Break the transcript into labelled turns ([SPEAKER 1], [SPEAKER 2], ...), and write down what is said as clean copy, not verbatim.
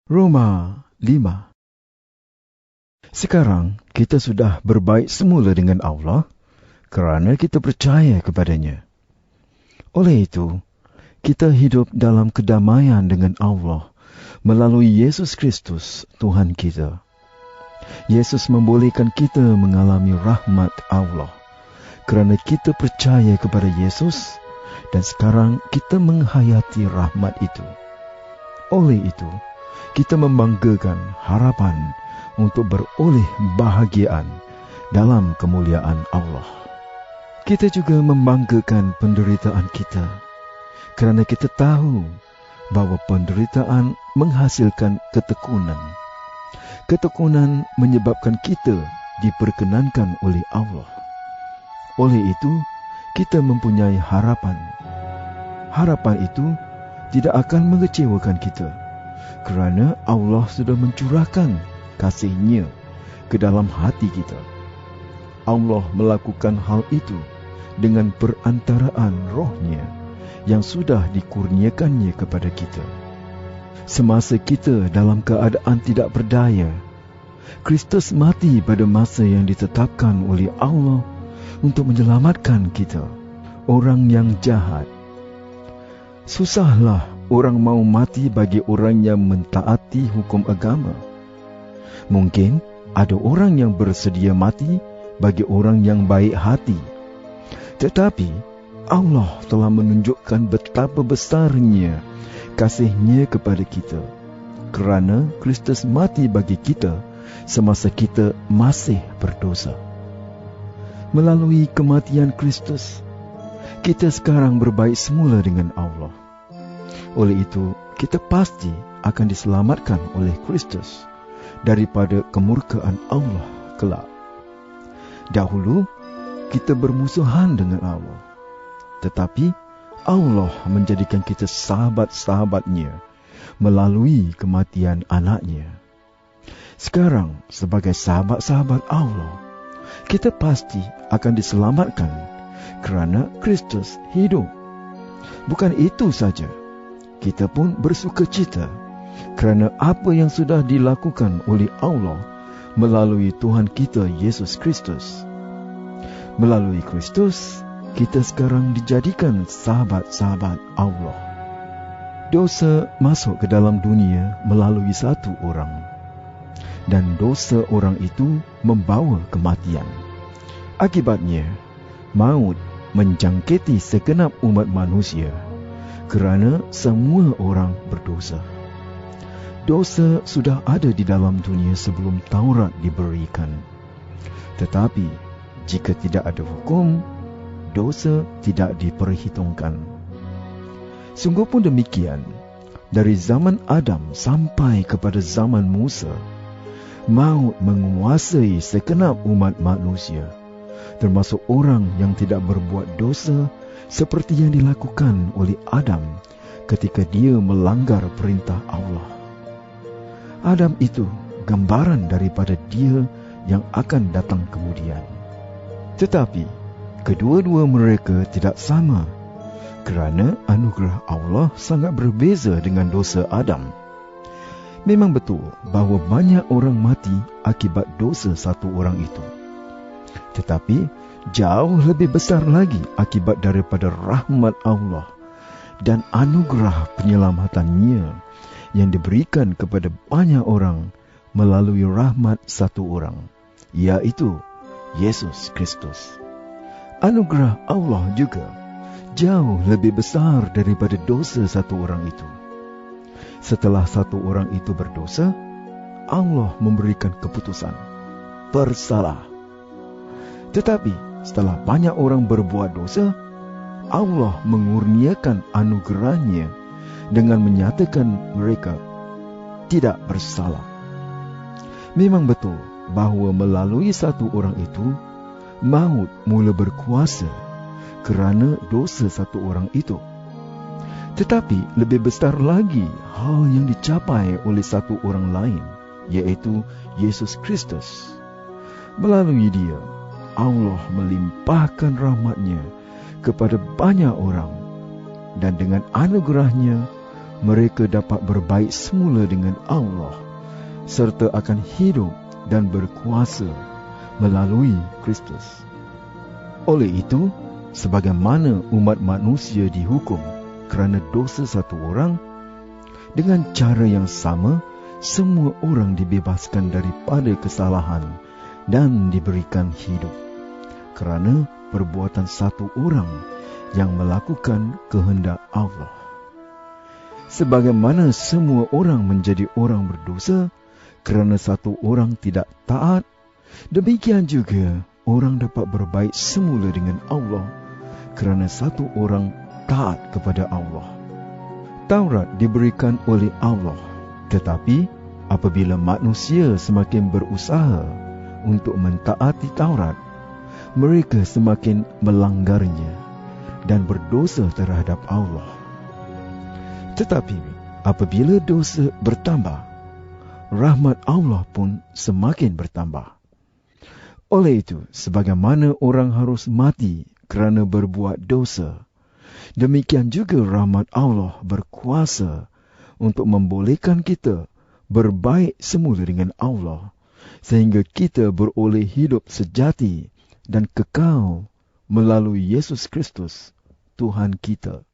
[SPEAKER 1] Roma 5. Sekarang kita sudah berbaik semula dengan Allah kerana kita percaya kepadanya. Oleh itu, kita hidup dalam kedamaian dengan Allah melalui Yesus Kristus, Tuhan kita. Yesus membolehkan kita mengalami rahmat Allah kerana kita percaya kepada Yesus dan sekarang kita menghayati rahmat itu. Oleh itu, kita membanggakan harapan untuk beroleh bahagian dalam kemuliaan Allah. Kita juga membanggakan penderitaan kita kerana kita tahu bahawa penderitaan menghasilkan ketekunan. Ketekunan menyebabkan kita diperkenankan oleh Allah. Oleh itu, kita mempunyai harapan. Harapan itu tidak akan mengecewakan kita kerana Allah sudah mencurahkan kasih-Nya ke dalam hati kita. Allah melakukan hal itu dengan perantaraan Roh-Nya yang sudah dikurniakannya kepada kita. Semasa kita dalam keadaan tidak berdaya, Kristus mati pada masa yang ditetapkan oleh Allah untuk menyelamatkan kita, orang yang jahat. Susahlah orang mau mati bagi orang yang mentaati hukum agama. Mungkin ada orang yang bersedia mati bagi orang yang baik hati. Tetapi Allah telah menunjukkan betapa besarnya kasih-Nya kepada kita kerana Kristus mati bagi kita semasa kita masih berdosa. Melalui kematian Kristus, kita sekarang berbaik semula dengan Allah. Oleh itu, kita pasti akan diselamatkan oleh Kristus daripada kemurkaan Allah kelak. Dahulu, kita bermusuhan dengan Allah. Tetapi, Allah menjadikan kita sahabat-sahabat-Nya melalui kematian anak-Nya. Sekarang, sebagai sahabat-sahabat Allah, kita pasti akan diselamatkan kerana Kristus hidup. Bukan itu saja, kita pun bersukacita kerana apa yang sudah dilakukan oleh Allah melalui Tuhan kita Yesus Kristus. Melalui Kristus, kita sekarang dijadikan sahabat-sahabat Allah. Dosa masuk ke dalam dunia melalui satu orang, dan dosa orang itu membawa kematian. Akibatnya, maut menjangkiti segenap umat manusia kerana semua orang berdosa. Dosa sudah ada di dalam dunia sebelum Taurat diberikan. Tetapi, jika tidak ada hukum, dosa tidak diperhitungkan. Sungguh pun demikian, dari zaman Adam sampai kepada zaman Musa, maut menguasai segenap umat manusia, termasuk orang yang tidak berbuat dosa seperti yang dilakukan oleh Adam ketika dia melanggar perintah Allah. Adam itu gambaran daripada dia yang akan datang kemudian. Tetapi, kedua-dua mereka tidak sama kerana anugerah Allah sangat berbeza dengan dosa Adam. Memang betul bahawa banyak orang mati akibat dosa satu orang itu. Tetapi, jauh lebih besar lagi akibat daripada rahmat Allah dan anugerah penyelamatannya yang diberikan kepada banyak orang melalui rahmat satu orang, iaitu Yesus Kristus. Anugerah Allah juga jauh lebih besar daripada dosa satu orang itu. Setelah satu orang itu berdosa, Allah memberikan keputusan bersalah. Tetapi setelah banyak orang berbuat dosa, Allah mengurniakan anugerahnya dengan menyatakan mereka tidak bersalah. Memang betul bahawa melalui satu orang itu, maut mula berkuasa kerana dosa satu orang itu. Tetapi lebih besar lagi hal yang dicapai oleh satu orang lain, iaitu Yesus Kristus. Melalui Dia, Allah melimpahkan rahmat-Nya kepada banyak orang, dan dengan anugerah-Nya mereka dapat berbaik semula dengan Allah, serta akan hidup dan berkuasa melalui Kristus. Oleh itu, sebagaimana umat manusia dihukum kerana dosa satu orang, dengan cara yang sama, semua orang dibebaskan daripada kesalahan dan diberikan hidup kerana perbuatan satu orang yang melakukan kehendak Allah. Sebagaimana semua orang menjadi orang berdosa kerana satu orang tidak taat, demikian juga orang dapat berbaik semula dengan Allah kerana satu orang taat kepada Allah. Taurat diberikan oleh Allah, tetapi apabila manusia semakin berusaha untuk mentaati Taurat, mereka semakin melanggarnya dan berdosa terhadap Allah. Tetapi apabila dosa bertambah, rahmat Allah pun semakin bertambah. Oleh itu, sebagaimana orang harus mati kerana berbuat dosa, demikian juga rahmat Allah berkuasa untuk membolehkan kita berbaik semula dengan Allah, sehingga kita beroleh hidup sejati dan kekal melalui Yesus Kristus, Tuhan kita.